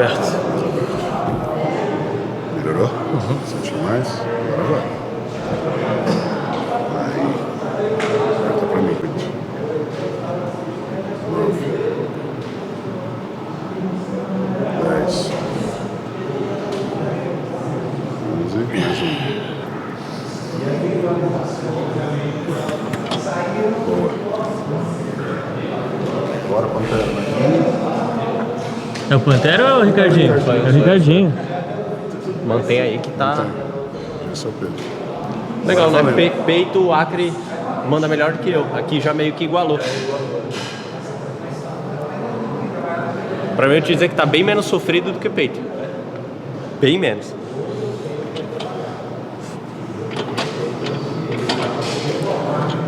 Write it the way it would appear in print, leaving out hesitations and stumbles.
aberto. Melhorou? Sentiu mais? Agora vai. Aí. Aperta pra mim, Pedro. 9. 10. 11. Mais um. Boa. Agora, Pantera. É o Pantera ou é o Ricardinho? É o Ricardinho. Mantém aí que tá... Esse é o Pedro. Legal, né? Valeu. Peito, o Acre manda melhor do que eu. Aqui já meio que igualou. Pra mim eu te dizer que tá bem menos sofrido do que peito. Bem menos.